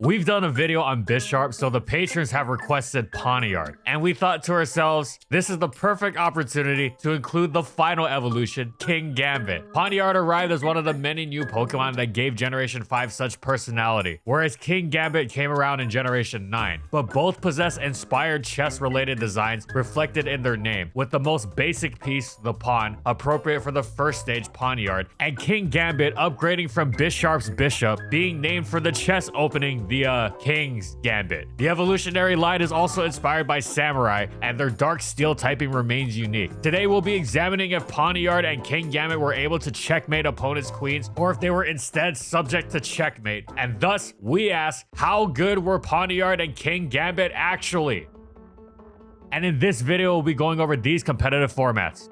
We've done a video on Bisharp, so the patrons have requested Pawniard, and we thought to ourselves, this is the perfect opportunity to include the final evolution, Kingambit. Pawniard arrived as one of the many new Pokemon that gave Generation 5 such personality, whereas Kingambit came around in Generation 9, but both possess inspired chess-related designs reflected in their name, with the most basic piece, the pawn, appropriate for the first stage Pawniard, and Kingambit upgrading from Bisharp's Bishop, being named for the chess opening via King's Gambit. The evolutionary line is also inspired by Samurai, and their dark steel typing remains unique. Today we'll be examining if Pawniard and Kingambit were able to checkmate opponents' queens, or if they were instead subject to checkmate. And thus, we ask, how good were Pawniard and Kingambit actually? And in this video, we'll be going over these competitive formats.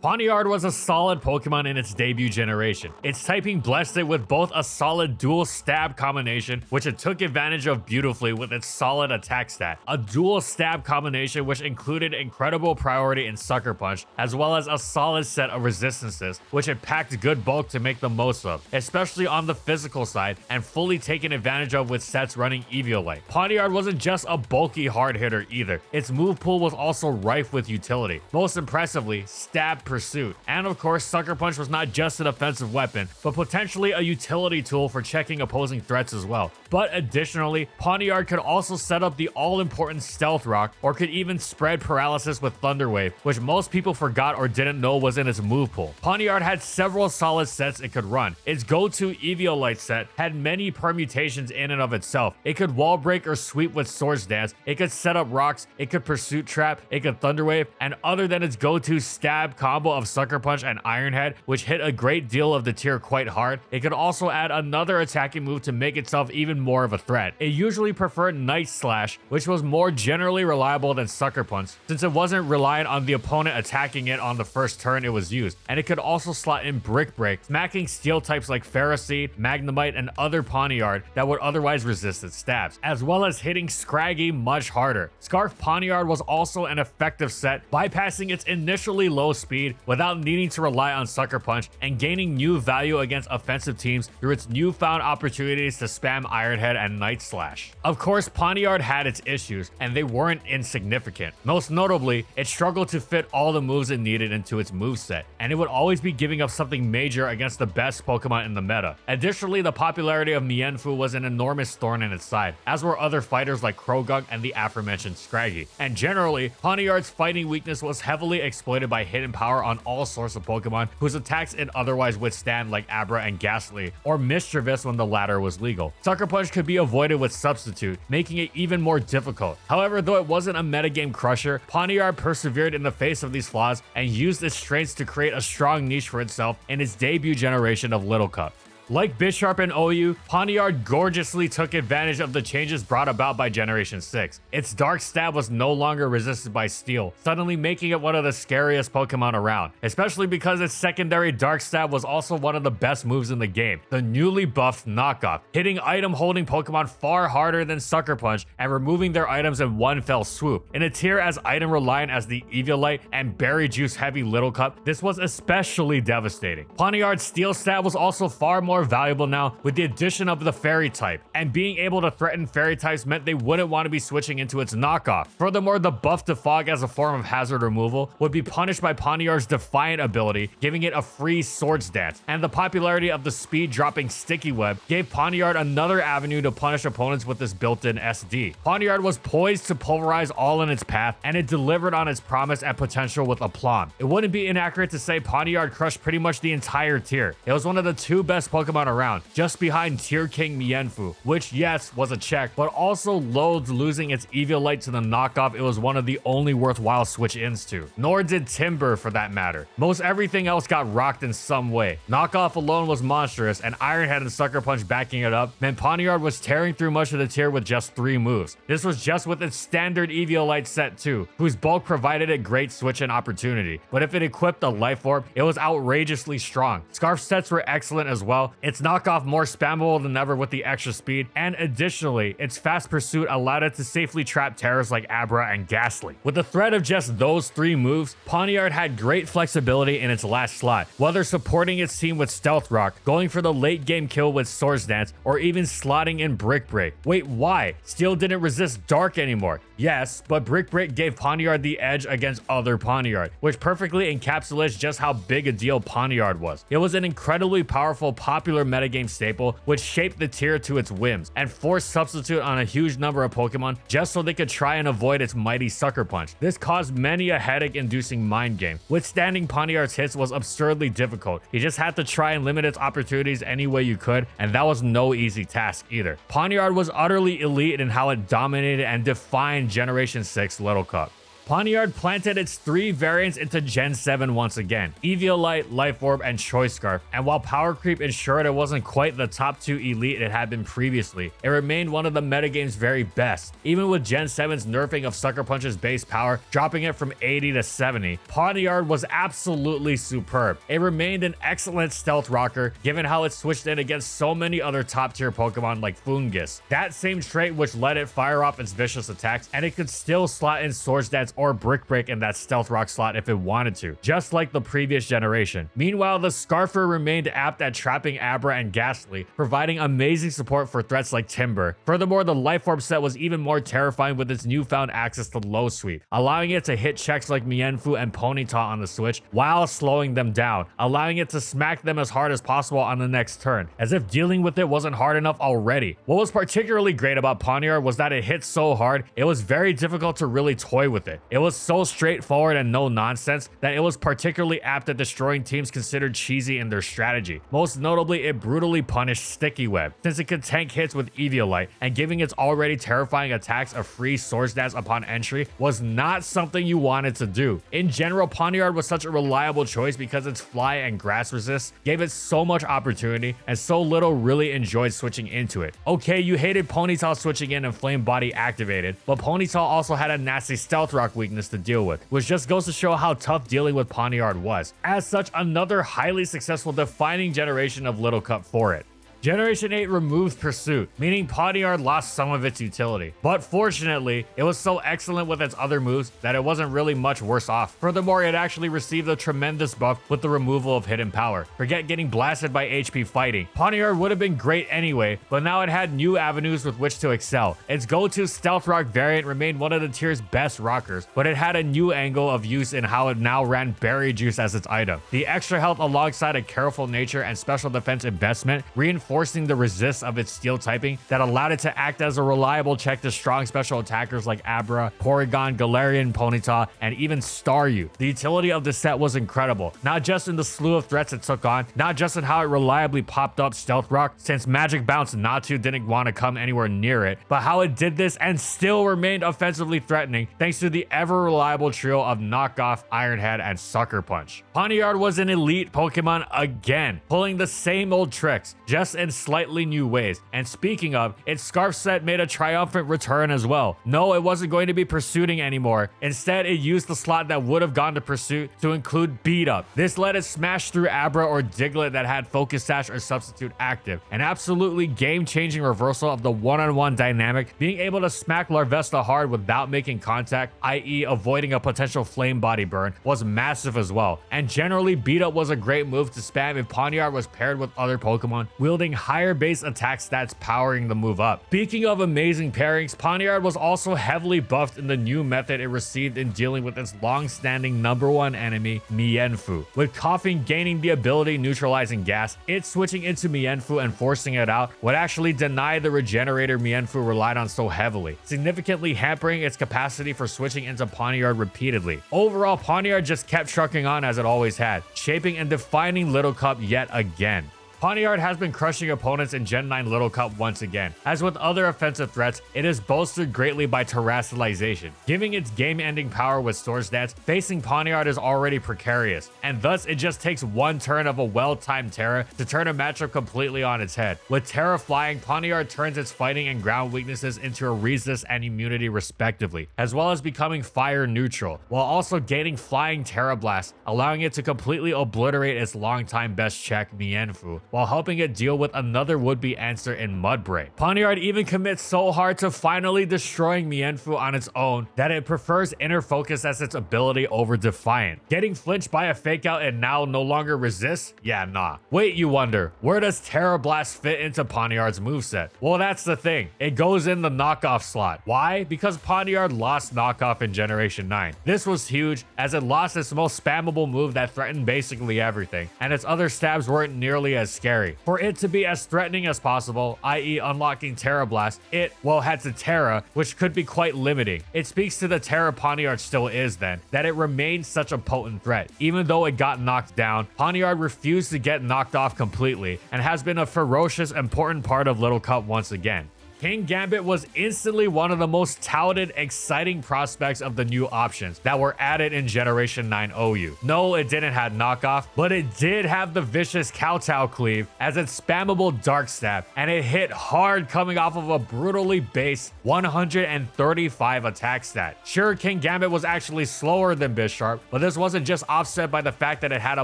Pawniard was a solid Pokemon in its debut generation. Its typing blessed it with both a solid dual stab combination, which it took advantage of beautifully with its solid attack stat, a dual stab combination which included incredible priority in Sucker Punch, as well as a solid set of resistances, which it packed good bulk to make the most of, especially on the physical side, and fully taken advantage of with sets running Eviolite. Pawniard wasn't just a bulky hard hitter either. Its move pool was also rife with utility. Most impressively, Stab Pursuit. And of course, Sucker Punch was not just an offensive weapon, but potentially a utility tool for checking opposing threats as well. But additionally, Pawniard could also set up the all-important Stealth Rock, or could even spread paralysis with Thunder Wave, which most people forgot or didn't know was in its move pool. Pawniard had several solid sets it could run. Its go-to Eviolite set had many permutations in and of itself. It could wall break or sweep with Swords Dance, it could set up rocks, it could Pursuit Trap, it could Thunder Wave, and other than its go-to stab combo of Sucker Punch and Iron Head, which hit a great deal of the tier quite hard, it could also add another attacking move to make itself even more of a threat. It usually preferred Night Slash, which was more generally reliable than Sucker Punch, since it wasn't reliant on the opponent attacking it on the first turn it was used, and it could also slot in Brick Break, smacking steel types like Ferroseed, Magnemite, and other Pawniard that would otherwise resist its stabs, as well as hitting Scraggy much harder. Scarf Pawniard was also an effective set, bypassing its initially low speed without needing to rely on Sucker Punch, and gaining new value against offensive teams through its newfound opportunities to spam Iron Head and Night Slash. Of course, Pawniard had its issues, and they weren't insignificant. Most notably, it struggled to fit all the moves it needed into its moveset, and it would always be giving up something major against the best Pokemon in the meta. Additionally, the popularity of Mienfoo was an enormous thorn in its side, as were other fighters like Croagunk and the aforementioned Scraggy. And generally, Pawniard's fighting weakness was heavily exploited by hidden power on all sorts of Pokemon whose attacks it otherwise withstand, like Abra and Ghastly, or Mischievous when the latter was legal. Sucker Punch could be avoided with Substitute, making it even more difficult. However, though it wasn't a metagame crusher, Pawniard persevered in the face of these flaws and used its strengths to create a strong niche for itself in its debut generation of Little Cup. Like Bisharp and OU, Pawniard gorgeously took advantage of the changes brought about by Generation 6. Its Dark Stab was no longer resisted by Steel, suddenly making it one of the scariest Pokemon around, especially because its secondary Dark Stab was also one of the best moves in the game, the newly buffed Knockoff, hitting item-holding Pokemon far harder than Sucker Punch and removing their items in one fell swoop. In a tier as item-reliant as the Eviolite and Berry Juice-heavy Little Cup, this was especially devastating. Pawniard's Steel Stab was also far more valuable now with the addition of the Fairy type, and being able to threaten Fairy types meant they wouldn't want to be switching into its knockoff. Furthermore, the buff to Fog as a form of hazard removal would be punished by Pawniard's Defiant ability, giving it a free Swords Dance, and the popularity of the speed dropping Sticky Web gave Pawniard another avenue to punish opponents with this built-in SD. Pawniard was poised to pulverize all in its path, and it delivered on its promise and potential with aplomb. It wouldn't be inaccurate to say Pawniard crushed pretty much the entire tier. It was one of the two best Pokemon around, just behind Tier King Mienfoo, which yes, was a check, but also loathed losing its Eviolite to the knockoff it was one of the only worthwhile switch-ins to. Nor did Timber for that matter. Most everything else got rocked in some way. Knockoff alone was monstrous, and Iron Head and Sucker Punch backing it up meant Pawniard was tearing through much of the tier with just 3 moves. This was just with its standard Eviolite set too, whose bulk provided it great switch-in opportunity, but if it equipped a Life Orb, it was outrageously strong. Scarf sets were excellent as well, Its knockoff more spammable than ever with the extra speed, and additionally, its fast pursuit allowed it to safely trap terrors like Abra and Ghastly. With the threat of just those 3 moves, Pawniard had great flexibility in its last slot, whether supporting its team with Stealth Rock, going for the late game kill with Swords Dance, or even slotting in Brick Break. Wait, why? Steel didn't resist Dark anymore. Yes, but Brick Break gave Pawniard the edge against other Pawniard, which perfectly encapsulates just how big a deal Pawniard was. It was an incredibly powerful, popular metagame staple, which shaped the tier to its whims, and forced substitute on a huge number of Pokemon just so they could try and avoid its mighty Sucker Punch. This caused many a headache-inducing mind game. Withstanding Pawniard's hits was absurdly difficult. You just had to try and limit its opportunities any way you could, and that was no easy task either. Pawniard was utterly elite in how it dominated and defined Generation 6 Little Cup. Pawniard planted its 3 variants into Gen 7 once again, Eviolite, Life Orb, and Choice Scarf, and while power creep ensured it wasn't quite the top 2 elite it had been previously, it remained one of the metagame's very best. Even with Gen 7's nerfing of Sucker Punch's base power, dropping it from 80 to 70, Pawniard was absolutely superb. It remained an excellent stealth rocker, given how it switched in against so many other top tier Pokemon like Fungus. That same trait which let it fire off its vicious attacks, and it could still slot in Swords Dance or Brick Break in that Stealth Rock slot if it wanted to, just like the previous generation. Meanwhile, the Scarfer remained apt at trapping Abra and Ghastly, providing amazing support for threats like Timber. Furthermore, the Life Orb set was even more terrifying with its newfound access to low sweep, allowing it to hit checks like Mienfoo and Ponyta on the switch while slowing them down, allowing it to smack them as hard as possible on the next turn, as if dealing with it wasn't hard enough already. What was particularly great about Pawniard was that it hit so hard, it was very difficult to really toy with it. It was so straightforward and no nonsense that it was particularly apt at destroying teams considered cheesy in their strategy. Most notably, it brutally punished Sticky Web, since it could tank hits with Eviolite, and giving its already terrifying attacks a free Swords Dance upon entry was not something you wanted to do. In general, Pawniard was such a reliable choice because its fly and grass resist gave it so much opportunity, and so little really enjoyed switching into it. Okay, you hated Ponyta switching in and Flame Body activated, but Ponyta also had a nasty Stealth Rock weakness to deal with, which just goes to show how tough dealing with Pawniard was. As such, another highly successful defining generation of Little Cup for it. Generation 8 removed Pursuit, meaning Pawniard lost some of its utility. But fortunately, it was so excellent with its other moves that it wasn't really much worse off. Furthermore, it actually received a tremendous buff with the removal of Hidden Power. Forget getting blasted by HP fighting. Pawniard would have been great anyway, but now it had new avenues with which to excel. Its go-to Stealth Rock variant remained one of the tier's best rockers, but it had a new angle of use in how it now ran Berry Juice as its item. The extra health alongside a careful nature and special defense investment reinforced the resist of its steel typing that allowed it to act as a reliable check to strong special attackers like Abra, Porygon, Galarian, Ponyta, and even Staryu. The utility of the set was incredible, not just in the slew of threats it took on, not just in how it reliably popped up Stealth Rock since Magic Bounce Natu didn't want to come anywhere near it, but how it did this and still remained offensively threatening thanks to the ever reliable trio of Knockoff, Iron Head, and Sucker Punch. Pawniard was an elite Pokemon again, pulling the same old tricks, just in slightly new ways. And speaking of, its Scarf set made a triumphant return as well. No, it wasn't going to be Pursuiting anymore. Instead, it used the slot that would have gone to Pursuit to include Beat Up. This let it smash through Abra or Diglett that had Focus Sash or Substitute active. An absolutely game-changing reversal of the one-on-one dynamic, being able to smack Larvesta hard without making contact, i.e. avoiding a potential Flame Body burn, was massive as well. And generally, Beat Up was a great move to spam if Pawniard was paired with other Pokemon wielding higher base attack stats powering the move up. Speaking of amazing pairings, Pawniard was also heavily buffed in the new method it received in dealing with its long-standing #1 enemy, Mienfoo. With Coughing gaining the ability neutralizing gas, it switching into Mienfoo and forcing it out would actually deny the regenerator Mienfoo relied on so heavily, significantly hampering its capacity for switching into Pawniard repeatedly. Overall, Pawniard just kept trucking on as it always had, shaping and defining Little Cup yet again. Pawniard has been crushing opponents in Gen 9 Little Cup once again. As with other offensive threats, it is bolstered greatly by terrestrialization, giving its game-ending power with Swords Dance. Facing Pawniard is already precarious, and thus it just takes one turn of a well-timed Terra to turn a matchup completely on its head. With Terra flying, Pawniard turns its fighting and ground weaknesses into a resist and immunity respectively, as well as becoming fire neutral, while also gaining Flying Terra Blast, allowing it to completely obliterate its longtime best check, Mienfoo, while helping it deal with another would-be answer in Mudbray. Pawniard even commits so hard to finally destroying Mienfu on its own that it prefers Inner Focus as its ability over Defiant. Getting flinched by a fake out and now no longer resists? Yeah, nah. Wait, you wonder, where does Terra Blast fit into Pawniard's moveset? Well, that's the thing. It goes in the knockoff slot. Why? Because Pawniard lost knockoff in Generation 9. This was huge as it lost its most spammable move that threatened basically everything, and its other stabs weren't nearly as scary. For it to be as threatening as possible, i.e. unlocking Terra Blast, it, well, had to Terra, which could be quite limiting. It speaks to the Terra Pawniard still is then, that it remains such a potent threat. Even though it got knocked down, Pawniard refused to get knocked off completely, and has been a ferocious, important part of Little Cup once again. Kingambit was instantly one of the most touted, exciting prospects of the new options that were added in Generation 9 OU. No, it didn't have knockoff, but it did have the vicious Kowtow Cleave as its spammable dark stab, and it hit hard coming off of a brutally base 135 attack stat. Sure, Kingambit was actually slower than Bisharp, but this wasn't just offset by the fact that it had a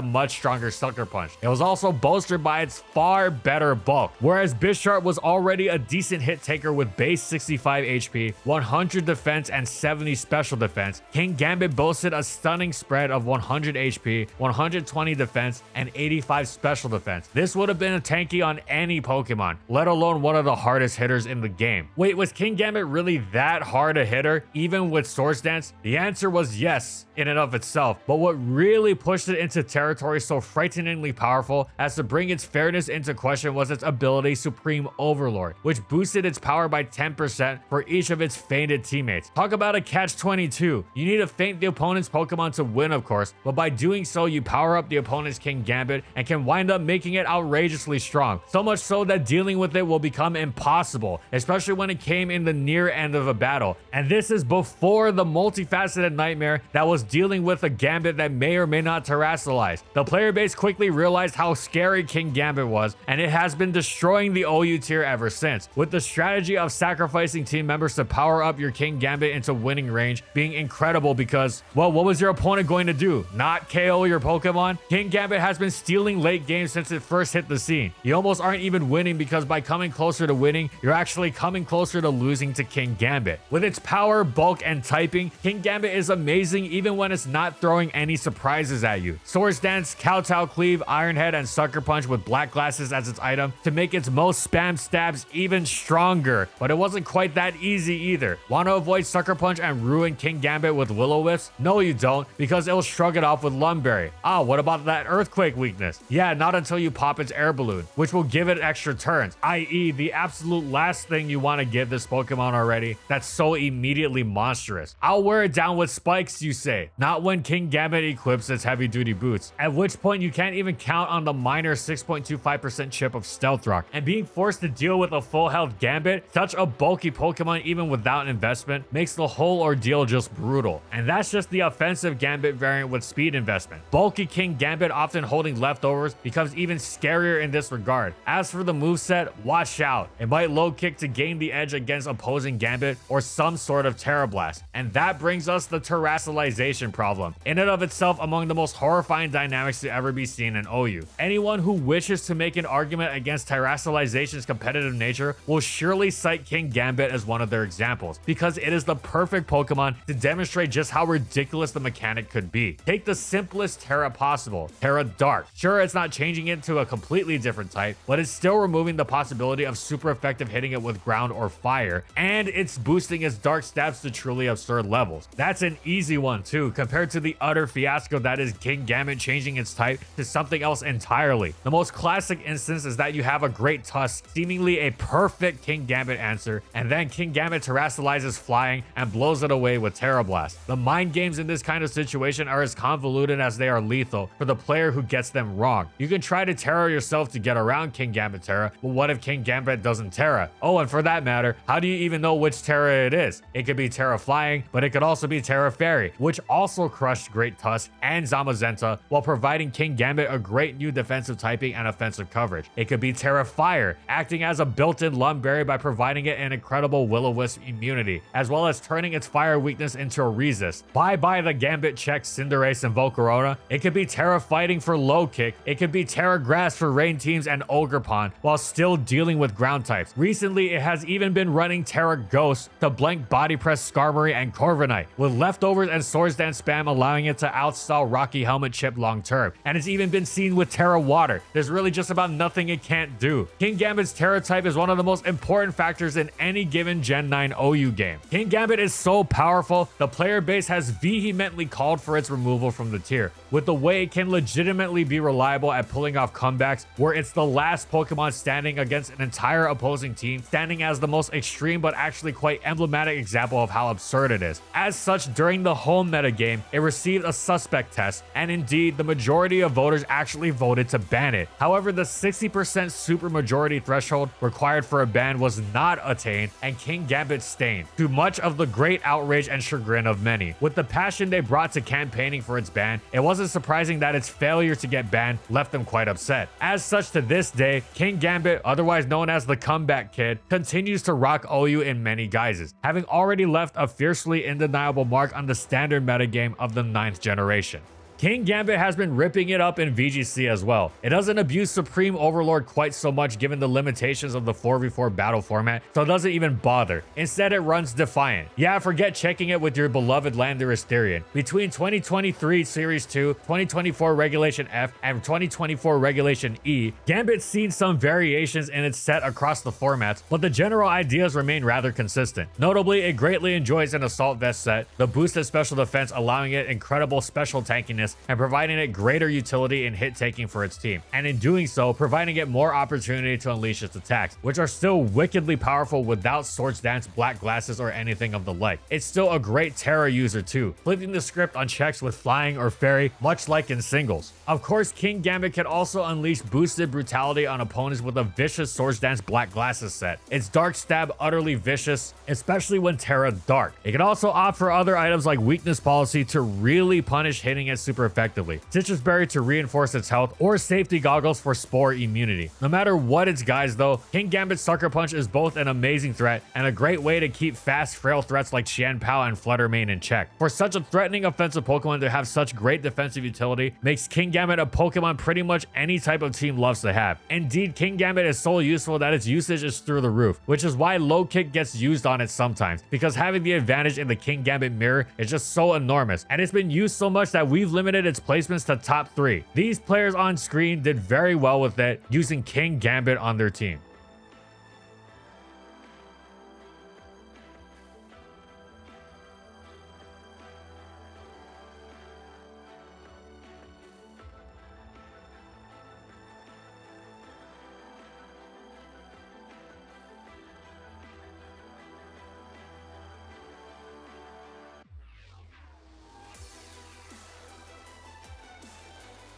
much stronger Sucker Punch. It was also bolstered by its far better bulk. Whereas Bisharp was already a decent hit taker with base 65 HP, 100 defense, and 70 special defense, Kingambit boasted a stunning spread of 100 HP, 120 defense, and 85 special defense. This would have been a tanky on any Pokemon, let alone one of the hardest hitters in the game. Wait, was Kingambit really that hard a hitter, even with Swords Dance? The answer was yes, in and of itself, but what really pushed it into territory so frighteningly powerful as to bring its fairness into question was its ability Supreme Overlord, which boosted its power by 10% for each of its fainted teammates. Talk about a catch-22. You need to feint the opponent's Pokemon to win, of course, but by doing so, you power up the opponent's Kingambit and can wind up making it outrageously strong. So much so that dealing with it will become impossible, especially when it came in the near end of a battle. And this is before the multifaceted nightmare that was dealing with a Gambit that may or may not terrestrialize. The player base quickly realized how scary Kingambit was, and it has been destroying the OU tier ever since, with the strategy of sacrificing team members to power up your Kingambit into winning range being incredible because, well, what was your opponent going to do? Not KO your Pokemon? Kingambit has been stealing late games since it first hit the scene. You almost aren't even winning because by coming closer to winning, you're actually coming closer to losing to Kingambit. With its power, bulk, and typing, Kingambit is amazing even when it's not throwing any surprises at you. Swords Dance, Kowtow Cleave, Iron Head, and Sucker Punch with Black Glasses as its item to make its most spam stabs even stronger, but it wasn't quite that easy either. Want to avoid Sucker Punch and ruin Kingambit with Will-O-Wisps? No, you don't, because it'll shrug it off with Lumberry. Ah, what about that Earthquake weakness? Yeah, not until you pop its Air Balloon, which will give it extra turns, i.e. the absolute last thing you want to give this Pokemon already that's so immediately monstrous. I'll wear it down with spikes, you say. Not when Kingambit equips its heavy duty boots, at which point you can't even count on the minor 6.25% chip of Stealth Rock, and being forced to deal with a full health Gambit, such a bulky Pokemon even without investment, makes the whole ordeal just brutal. And that's just the offensive Gambit variant with speed investment. Bulky Kingambit often holding leftovers becomes even scarier in this regard. As for the moveset, watch out. It might low kick to gain the edge against opposing Gambit or some sort of Terra Blast. And that brings us the terrestrialization problem, in and of itself among the most horrifying dynamics to ever be seen in OU. Anyone who wishes to make an argument against terrestrialization's competitive nature will surely cite Kingambit as one of their examples, because it is the perfect Pokemon to demonstrate just how ridiculous the mechanic could be. Take the simplest Terra possible, Terra Dark. Sure, it's not changing it to a completely different type, but it's still removing the possibility of super effective hitting it with ground or fire, and it's boosting its dark stabs to truly absurd levels. That's an easy one too, compared to the utter fiasco that is Kingambit changing its type to something else entirely. The most classic instance is that you have a Great Tusk, seemingly a perfect Kingambit answer, and then Kingambit terrestrializes flying and blows it away with Terra Blast. The mind games in this kind of situation are as convoluted as they are lethal for the player who gets them wrong. You can try to Terra yourself to get around Kingambit Terra, but what if Kingambit doesn't Terra? Oh, and for that matter, how do you even know which Terra it is? It could be Terra Flying, but it could also be Terra Fairy, which also crushed Great Tusk and Zamazenta while providing Kingambit a great new defensive typing and offensive coverage. It could be Terra Fire, acting as a built-in Lumberry by providing it an incredible Will-O-Wisp immunity, as well as turning its fire weakness into a resist. Bye-bye the Gambit check Cinderace and Volcarona. It could be Terra Fighting for low kick. It could be Terra Grass for rain teams and Ogerpon, while still dealing with ground types. Recently, it has even been running Terra Ghost to blank Body Press Skarmory and Corviknight, with leftovers and Swords Dance spam allowing it to outstyle Rocky Helmet Chip long term. And it's even been seen with Terra Water. There's really just about nothing it can't do. Kingambit's Terra type is one of the most important factors in any given Gen 9 OU game. Kingambit is so powerful, the player base has vehemently called for its removal from the tier, with the way it can legitimately be reliable at pulling off comebacks where it's the last Pokemon standing against an entire opposing team, standing as the most extreme but actually quite emblematic example of how absurd it is. As such, during the home meta game, it received a suspect test, and indeed, the majority of voters actually voted to ban it. However, the 60% supermajority threshold required for a ban was not attained, and Kingambit stained, to much of the great outrage and chagrin of many. With the passion they brought to campaigning for its ban, it wasn't surprising that its failure to get banned left them quite upset. As such, to this day, Kingambit, otherwise known as the Comeback Kid, continues to rock OU in many guises, having already left a fiercely undeniable mark on the standard metagame of the 9th generation. Kingambit has been ripping it up in VGC as well. It doesn't abuse Supreme Overlord quite so much given the limitations of the 4v4 battle format, so it doesn't even bother. Instead, it runs Defiant. Yeah, forget checking it with your beloved Landorus Therian. Between 2023 Series 2, 2024 Regulation F, and 2024 Regulation E, Gambit's seen some variations in its set across the formats, but the general ideas remain rather consistent. Notably, it greatly enjoys an Assault Vest set, the boosted special defense allowing it incredible special tankiness and providing it greater utility in hit taking for its team, and in doing so, providing it more opportunity to unleash its attacks, which are still wickedly powerful without Swords Dance, Black Glasses, or anything of the like. It's still a great Terra user too, flipping the script on checks with Flying or Fairy, much like in singles. Of course, Kingambit can also unleash boosted brutality on opponents with a vicious Swords Dance Black Glasses set. Its Dark Stab utterly vicious, especially when Terra Dark. It can also opt for other items like Weakness Policy to really punish hitting it super effectively, Citrus Berry to reinforce its health, or Safety Goggles for Spore immunity. No matter what its guise though, Kingambit's Sucker Punch is both an amazing threat and a great way to keep fast, frail threats like Xianpao and Fluttermane in check. For such a threatening offensive Pokemon to have such great defensive utility makes Kingambit a Pokemon pretty much any type of team loves to have. Indeed, Kingambit is so useful that its usage is through the roof, which is why low kick gets used on it sometimes, because having the advantage in the Kingambit mirror is just so enormous, and it's been used so much that we've limited its placements to top 3. These players on screen did very well with it, using Kingambit on their team.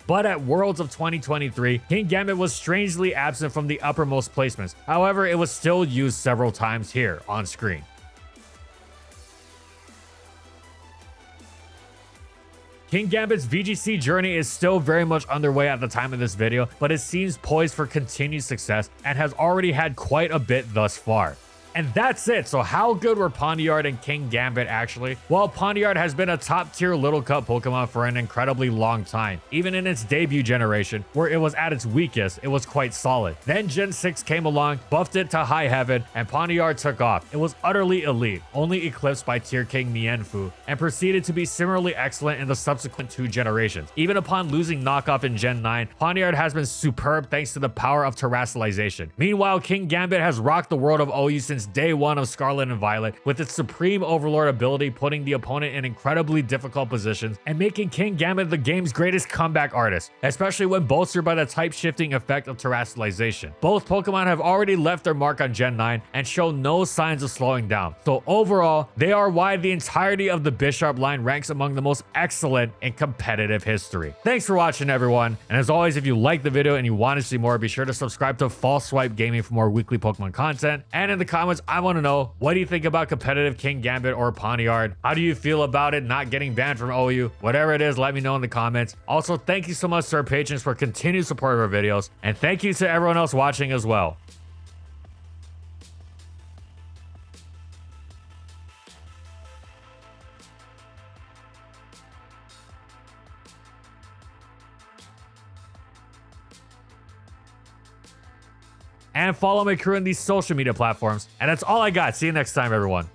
But at Worlds of 2023, Kingambit was strangely absent from the uppermost placements. However, it was still used several times here on screen. Kingambit's VGC journey is still very much underway at the time of this video, but it seems poised for continued success and has already had quite a bit thus far. And that's it. So how good were Pawniard and Kingambit actually? Well, Pawniard has been a top tier Little Cup Pokemon for an incredibly long time. Even in its debut generation, where it was at its weakest, it was quite solid. Then Gen 6 came along, buffed it to high heaven, and Pawniard took off. It was utterly elite, only eclipsed by Tier King Mienfoo, and proceeded to be similarly excellent in the subsequent 2 generations. Even upon losing knockoff in Gen 9, Pawniard has been superb thanks to the power of terrestrialization. Meanwhile, Kingambit has rocked the world of OU since day 1 of Scarlet and Violet, with its Supreme Overlord ability putting the opponent in incredibly difficult positions and making Kingambit the game's greatest comeback artist, especially when bolstered by the type shifting effect of terrestrialization. Both Pokemon have already left their mark on Gen 9 and show no signs of slowing down. So overall, they are why the entirety of the Bisharp line ranks among the most excellent in competitive history. Thanks for watching, everyone, and as always, if you liked the video and you want to see more, be sure to subscribe to False Swipe Gaming for more weekly Pokemon content, and in the comments comments, I want to know, what do you think about competitive Kingambit or Pawniard? How do you feel about it not getting banned from OU? Whatever it is, let me know in the comments. Also, thank you so much to our patrons for continued support of our videos, and thank you to everyone else watching as well. And follow my crew in these social media platforms. And that's all I got. See you next time, everyone.